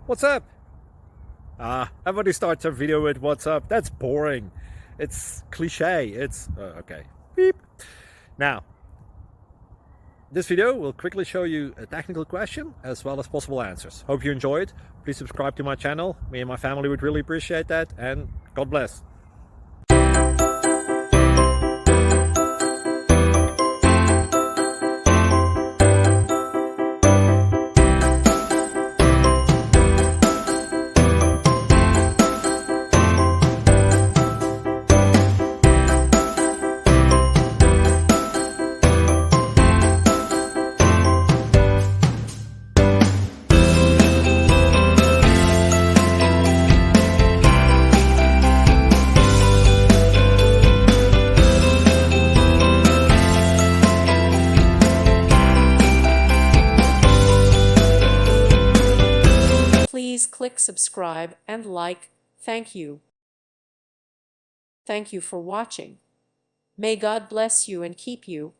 What's up? Everybody starts a video with what's up. That's boring. It's cliche. It's okay. Beep. Now, this video will quickly show you a technical question as well as possible answers. Hope you enjoyed. Please subscribe to my channel. Me and my family would really appreciate that. And God bless. Please click subscribe and like. Thank you. Thank you for watching. May God bless you and keep you.